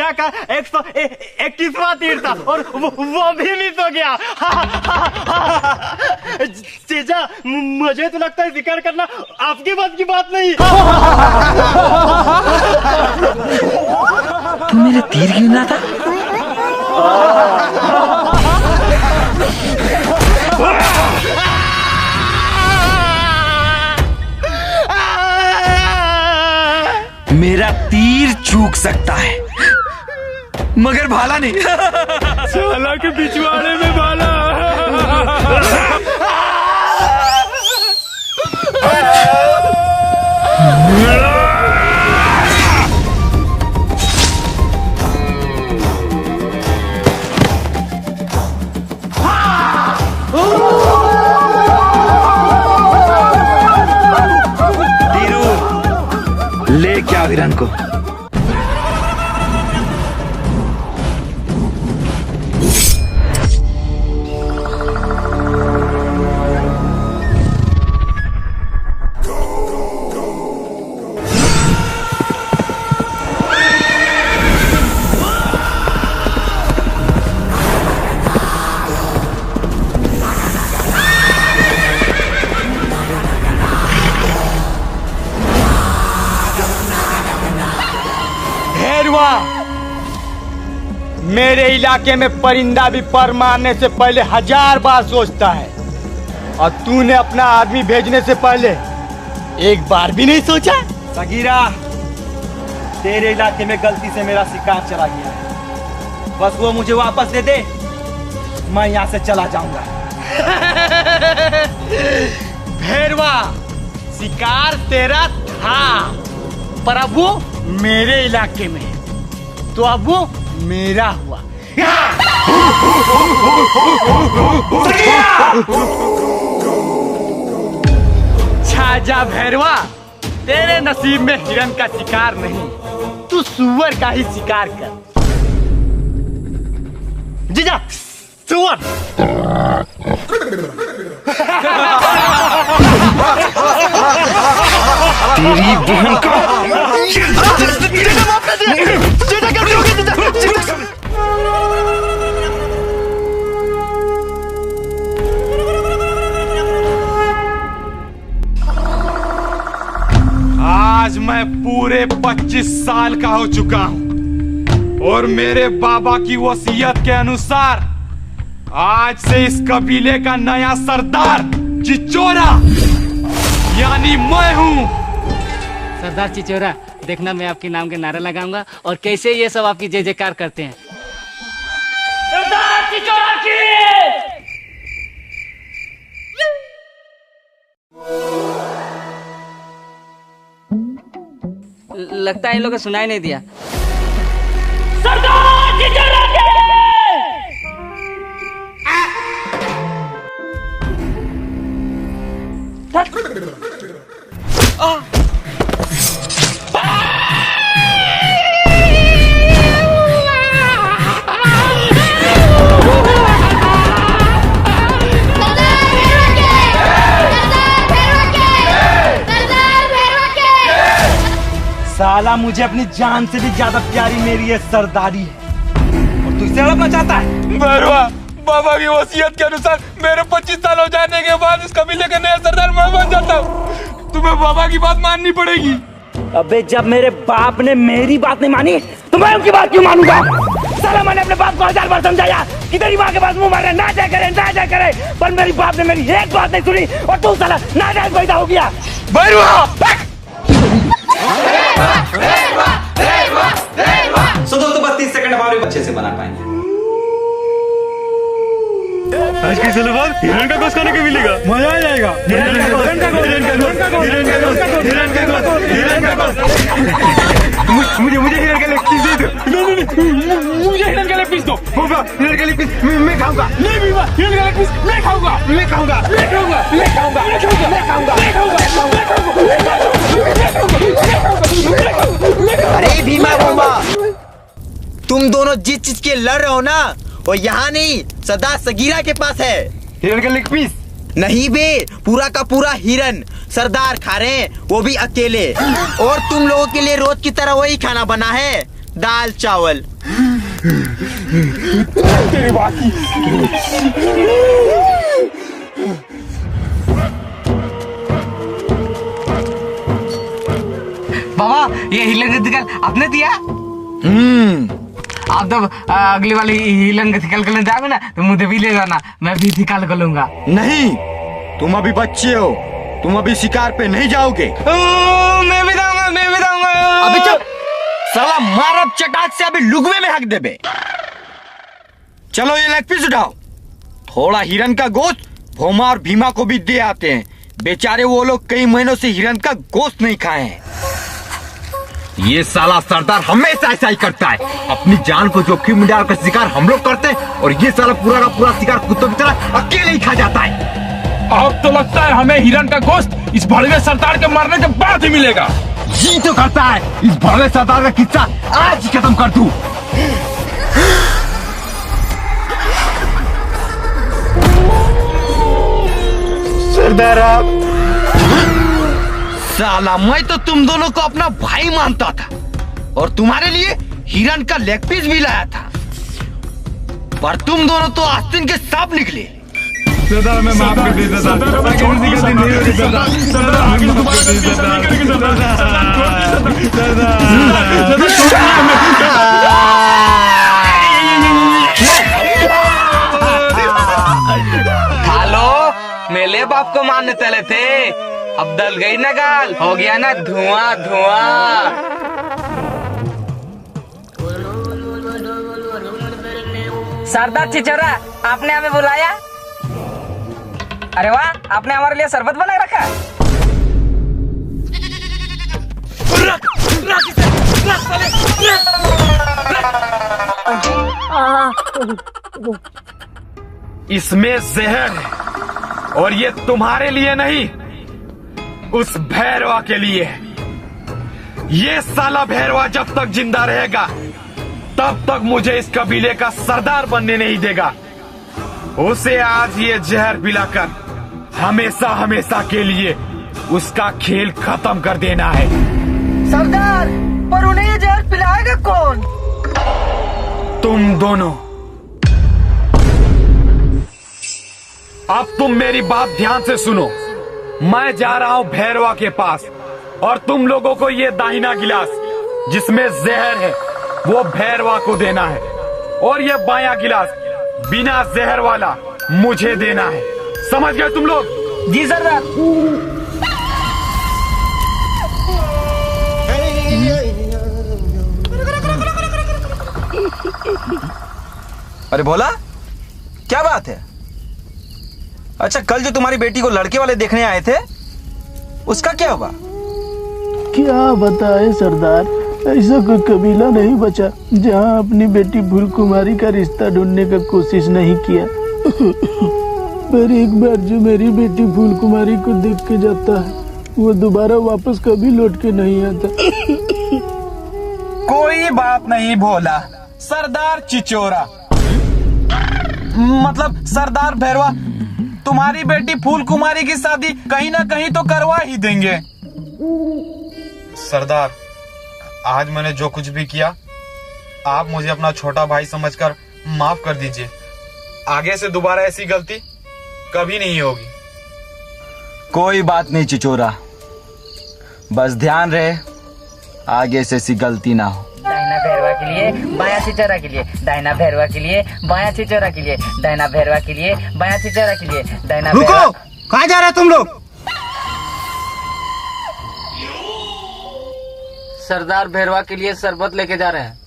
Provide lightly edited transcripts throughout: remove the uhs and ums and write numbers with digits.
सगीरा का 121वां तीर था और वो भी मिस हो गया। जीजा, मुझे तो लगता है शिकार करना आपकी बस की बात नहीं। तू मेरे तीर गिना था? मेरा तीर चूक सकता है मगर भाला नहीं। साला के पिछवाड़े में भाला। ले क्या वीरन को। मेरे इलाके में परिंदा भी पर मारने से पहले 1000 बार सोचता है और तूने अपना आदमी भेजने से पहले एक बार भी नहीं सोचा। सगीरा, तेरे इलाके में गलती से मेरा शिकार चला गया है, बस वो मुझे वापस दे दे, मैं यहाँ से चला जाऊंगा। भैरवा, शिकार तेरा था पर अब वो मेरे इलाके में, तो अब वो मेरा हुआ। छाजा भैरवा, तेरे नसीब में हिरन का शिकार नहीं, तू सुअर का ही शिकार कर। जीजा, सुअर। तेरी बहन का आज मैं पूरे 25 साल का हो चुका हूं और मेरे बाबा की वसीयत के अनुसार आज से इस कबीले का नया सरदार चिचोरा यानी मैं हूं। सरदार चिचोरा, देखना मैं आपके नाम के नारा लगाऊंगा और कैसे ये सब आपकी जय जयकार करते हैं। सरदार चिचोरा की! लगता है इन लोगों को सुनाई नहीं दिया। सरदार चिचोरा की! साला, मुझे अपनी जान से भी ज्यादा प्यारी मेरी ये सरदारी है और तू इसे हड़पना चाहता है। भैरवा, बाबा की वसीयत के अनुसार मेरे 25 साल हो जाने के बाद इस कबीले का नया सरदार मैं बन जाता हूँ। तुम्हें बाबा की बात माननी पड़ेगी। अबे, जब मेरे बाप ने मेरी बात नहीं मानी तो मैं उनकी बात क्यों मानूंगा? साला, मैंने अपने बाप को 1000 बार समझाया कि तेरी माँ के पास मुंह मारने ना जाया करे, पर मेरी बाप ने मेरी एक बात नहीं सुनी और तू साला नाजायज पैदा हो गया। भैरवा, 32 सेकंड हमारे अच्छे से बना पाएंगे। आज के साल बाद हिरन का गोश्त खाने को मिलेगा, मजा आ जाएगा। मुझे हिरन का लेग पीस दे दो। नहीं, मुझे हिरन का लेग पीस दो। हिरन का लेग पीस मैं खाऊंगा। नहीं बीमा, हिरन का लेग पीस मैं खाऊंगा। अरे भीमा बुम्बा, तुम दोनों जिस चीज के लड़ रहे हो ना, वो यहाँ नहीं, सरदार सगीरा के पास है। हिरन का लेग पीस नहीं बे, पूरा का पूरा हिरन सरदार खा रहे हैं, वो भी अकेले। और तुम लोगों के लिए रोज की तरह वही खाना बना है, दाल चावल। तेरी बाकी बाबा ये हिलन गतिकल आपने दिया? आप जब अगली वाली हिलन गतिकल करने जाओगे ना तो मुझे भी ले जाना, मैं भी निकाल कर लूंगा। नहीं, तुम अभी बच्चे हो, तुम अभी शिकार पे नहीं जाओगे। मैं भी जाऊंगा, मैं भी जाऊंगा। अबे चुप साला, मारब चटाक से अभी लुगवे में हक देबे। चलो ये लेग पीस उठाओ, थोड़ा हिरन का गोश्त भोमा और भीमा को भी दे आते हैं। बेचारे वो लोग कई महीनों से हिरन का गोश्त नहीं खाए हैं। ये साला सरदार हमेशा ऐसा ही करता है, अपनी जान को जोखिम में डालकर शिकार हम लोग करते हैं और ये साला पूरा का पूरा शिकार कुत्तों की तरह अकेले ही खा जाता है। अब तो लगता है हमें हिरन का गोश्त इस भड़वे सरदार के मरने के बाद ही मिलेगा। जी तो करता है, इस भड़वे सरदार का किस्सा आज ही खत्म कर दूं। सरदार आप, साला मैं तो तुम दोनों को अपना भाई मानता था और तुम्हारे लिए हिरन का लेग पीस भी लाया था, पर तुम दोनों तो आस्तीन के सांप निकले। सरदार मैं माफ कर दी सरदार, मैं किसी का दिन नहीं होगी सरदार, सरदार आगे दोबारा गलती ऐसा नहीं करेंगे सरदार, हेलो, मेले बाप को मारने चले थे, अब दल गई ना गाल, हो गया ना धुआं धुआं। सरदार चिचोरा, आपने हमें बुलाया? अरे वाह, आपने हमारे लिए शरबत बना रखा। इसमें जहर है और ये तुम्हारे लिए नहीं, उस भैरवा के लिए है। ये साला भैरवा जब तक जिंदा रहेगा तब तक मुझे इस कबीले का सरदार बनने नहीं देगा। उसे आज ये जहर पिलाकर हमेशा हमेशा के लिए उसका खेल खत्म कर देना है। सरदार, पर उन्हें ये जहर पिलाएगा कौन? तुम दोनों। अब तुम मेरी बात ध्यान से सुनो। मैं जा रहा हूं भैरवा के पास और तुम लोगों को ये दाहिना गिलास जिसमें जहर है वो भैरवा को देना है और ये बायां गिलास बिना जहर वाला मुझे देना है। समझ गए तुम लोग? जी सरदार। अरे भोला, क्या बात है? अच्छा, कल जो तुम्हारी बेटी को लड़के वाले देखने आए थे उसका क्या हुआ? क्या बताए सरदार, ऐसा कोई कबीला नहीं बचा जहां अपनी बेटी फूल कुमारी का रिश्ता ढूंढने का कोशिश नहीं किया। पर एक बार जो मेरी बेटी फूल कुमारी को देख के जाता है वो दोबारा वापस कभी लौट के नहीं आता। कोई बात नहीं भोला, सरदार चिचोरा मतलब सरदार भैरवा तुम्हारी बेटी फूल कुमारी की शादी कहीं ना कहीं तो करवा ही देंगे। सरदार, आज मैंने जो कुछ भी किया आप मुझे अपना छोटा भाई समझकर माफ कर दीजिए। आगे से दोबारा ऐसी गलती कभी नहीं होगी। कोई बात नहीं चिचोरा, बस ध्यान रहे आगे से ऐसी गलती ना हो। दाहिना भैरवा के लिए, बायां चिचोरा के लिए, दाहिना भैरवा के लिए, बायां चिचोरा के लिए, दाहिना भैरवा के लिए, बायां चिचोरा के लिए, दाहिना। रुको, कहाँ जा रहे हो तुम लोग? सरदार भैरवा के लिए शरबत लेके जा रहे हैं।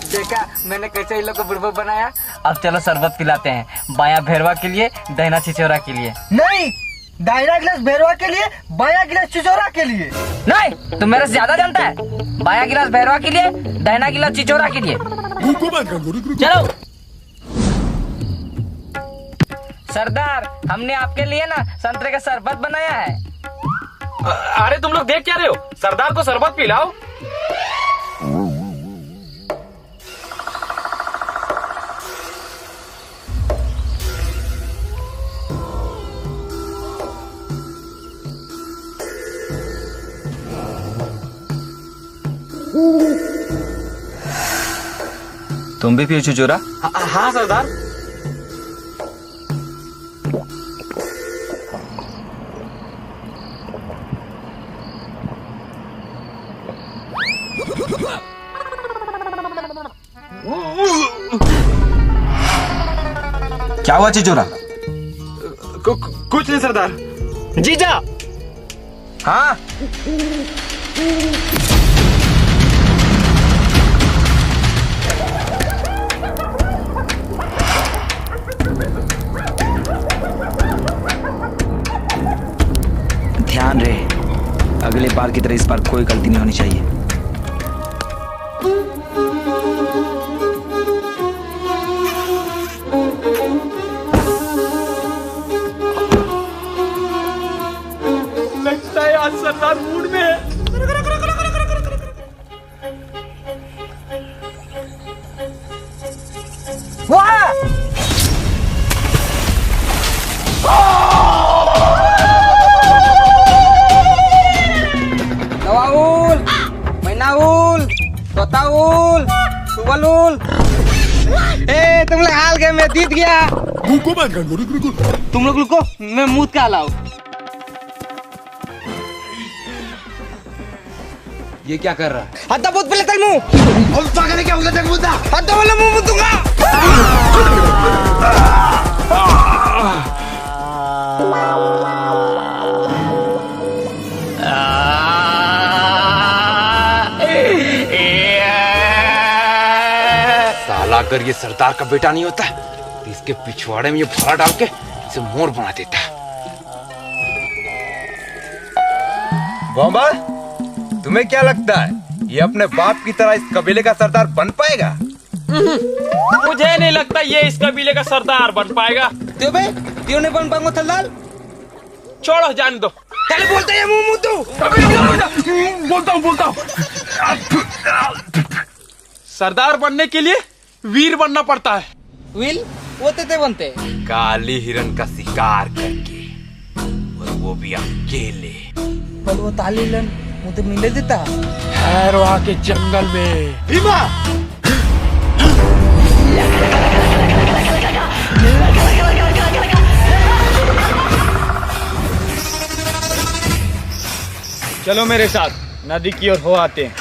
देखा मैंने कैसे इन लोग को बुड़बक बनाया। अब चलो शरबत पिलाते हैं, बायां भैरवा के लिए, दाहिना चिचोरा के लिए। नहीं, दाहिना गिलास भैरवा के लिए, बायां गिलास चिचोरा के लिए। नहीं, तुम मेरे से ज्यादा जानता है। बायां गिलास भैरवा के लिए, दाहिना गिलास चिचोरा के लिए। चलो सरदार, हमने आपके लिए ना संतरे का शरबत बनाया है। अरे तुम लोग देख क्या रहे हो? सरदार को शरबत पिलाओ। तुम भी पियो छिछोरा? हाँ सरदार। क्या हुआ छिछोरा? कुछ नहीं सरदार। जीजा हाँ ध्यान रहे, अगले बार की तरह इस बार कोई गलती नहीं होनी चाहिए। लगता है आज सरदार मूड में है। नवाउल, मैनाउल, तोताउल, सुबलुल। ए तुम लोग हाल गए, मैं जीत गया। तुम लोग रुको, मैं मुंह का लाऊं। ये क्या कर रहा है? हत्ता बहुत पहले तक मुंह। और पागल है क्या? उधर तक मुद्दा। हत्ता वाला मुंह मुद्दूंगा। साला अगर ये सरदार का बेटा नहीं होता तो इसके पिछवाड़े में ये भरा डाल के इसे मोर बना देता। बॉम्बा, तुम्हें क्या लगता है ये अपने बाप की तरह इस कबीले का सरदार बन पाएगा? मुझे नहीं लगता ये इस कबीले का सरदार बन पाएगा। क्यों बे? क्यों नहीं बन पाऊंगा सरदार? छोड़ो, जान दो। चले बोलते हैं मुंह मुद्दू। बोलता हूँ। सरदार बनने के लिए वीर बनना पड़ता है। विल वो ते बनते। काली हिरन का शिकार करके, और वो भी अकेले। पर वो तालीलन मुझे मिले देता। हैरवा के जंगल में। भीमा चलो मेरे साथ, नदी की ओर हो आते हैं।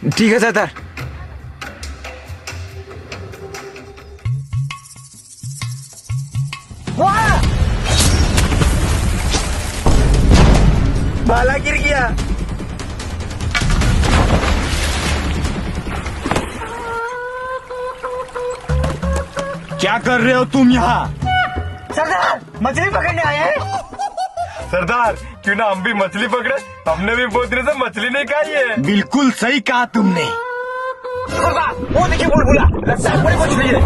ठीक है सरदार। भाला गिर गया। क्या कर रहे हो तुम यहाँ? सरदार मछली पकड़ने आए हैं। सरदार, क्यों ना हम भी मछली पकड़े? हमने भी बहुत दिनों से मछली नहीं खाई है। बिल्कुल सही कहा तुमने। वो देखिए बुलबुला, लगता है बड़ी मछली है।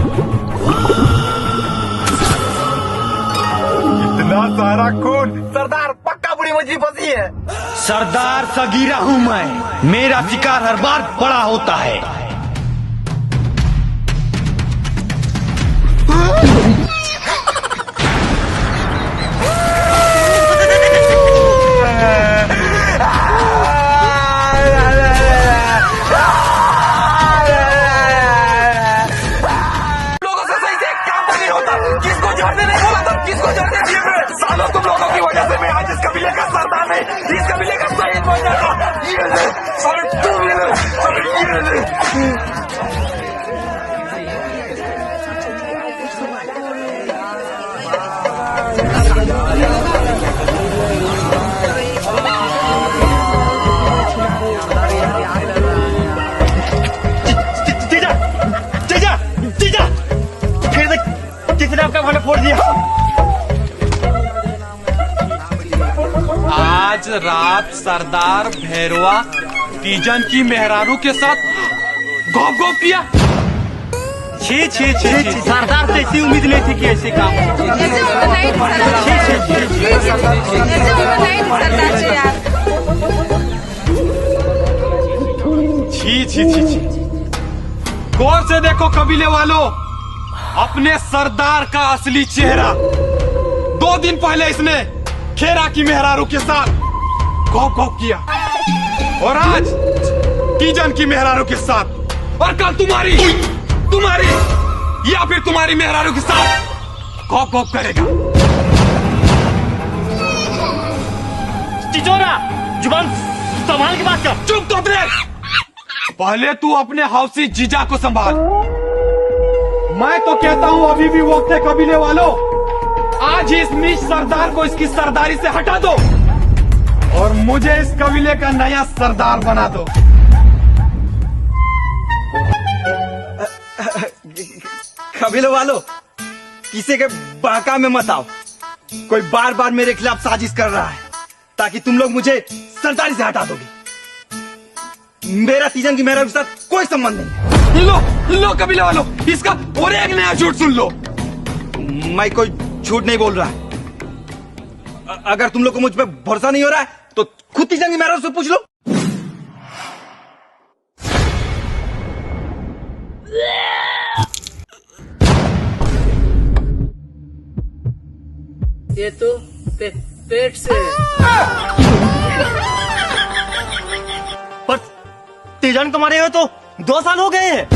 इतना सारा खून। सरदार, पक्का बड़ी मछली फंसी है। सरदार सगीरा हूँ मैं, मेरा शिकार हर बार बड़ा होता है। तुम लोगों की वजह से मैं आज इस कबीले का सरदार नहीं, इस कबीले का शहीद बन जाता। जीजा, फिर किसने आपका भाला फोड़ दिया? आज रात सरदार भैरवा तीजन की मेहरारू के साथ गौ गौ किया। छी सरदार से ऐसी उम्मीद नहीं थी कि ऐसे काम छी। गौर से देखो कबीले वालों, अपने सरदार का असली चेहरा। 2 दिन पहले इसने खेरा की मेहरारू के साथ गौ गौ किया, और आज तीजन की मेहरारू के साथ, और कल तुम्हारी तुम्हारी या फिर तुम्हारी मेहरारू के साथ कॉप कॉप करेगा। चिचोरा, जुबान संभाल के बात कर। चुप तो तेरे। पहले तू अपने हौसी जीजा को संभाल। मैं तो कहता हूं अभी भी वक्त है कबीले वालों, आज ही इस मीच सरदार को इसकी सरदारी से हटा दो और मुझे इस कबीले का नया सरदार बना दो। कबीले वालों, किसी के बाका में मत आओ। कोई बार बार मेरे खिलाफ साजिश कर रहा है ताकि तुम लोग मुझे सरदारी से हटा दोगे। मेरा तीजन की मेरा साथ कोई संबंध नहीं। लो कबीले वालों, इसका और एक नया झूठ सुन लो। मैं कोई झूठ नहीं बोल रहा है। अगर तुम लोग को मुझ पर भरोसा नहीं हो रहा है तो खुद तीजन की मेरा से पूछ लो। ये तो पेट से। पर तीजन को मरे हुए तो 2 साल हो गए हैं।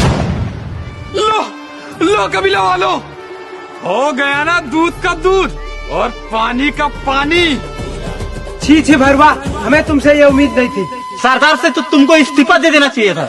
लो कबीला वालों, हो गया ना दूध का दूध और पानी का पानी। छी छी भैरवा, हमें तुमसे ये उम्मीद नहीं थी। सरदार से तो तुमको इस्तीफा दे देना चाहिए था।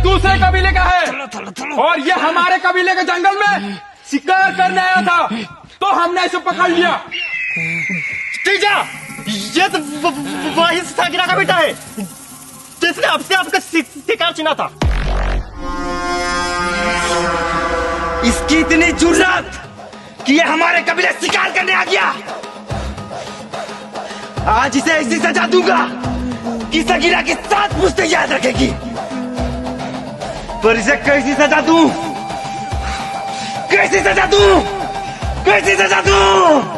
दूसरे कबीले का है और ये हमारे कबीले के जंगल में शिकार करने आया था, तो हमने इसे पकड़ लिया। तीजा, ये तो वही सागिरा का बेटा है जिसने आपसे आपका शिकार चुना था। इसकी इतनी जुर्रत कि ये हमारे कबीले शिकार करने आ गया। आज इसे ऐसी सजा दूंगा कि सगीरा की 7 पुश्तें याद रखेगी। पर इसे कैसी सजा दूं? कैसी सजा दूं? कैसी सजा दूं?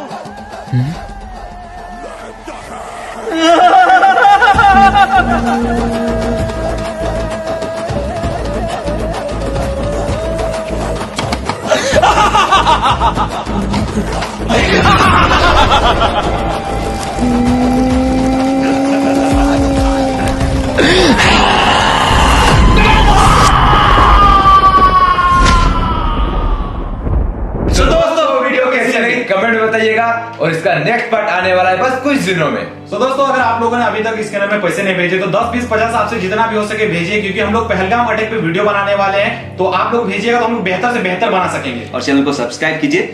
कमेंट में बताइएगा और इसका नेक्स्ट पार्ट आने वाला है बस कुछ दिनों में। तो दोस्तों, अगर आप लोगों ने अभी तक इसके में पैसे नहीं भेजे तो 10, 20, 50 आपसे जितना भी हो सके भेजिए, क्योंकि हम लोग पहलगाम अटैक पे वीडियो बनाने वाले हैं। तो आप लोग भेजिएगा तो हम लोग बेहतर से बेहतर बना सकेंगे। और चैनल को सब्सक्राइब कीजिए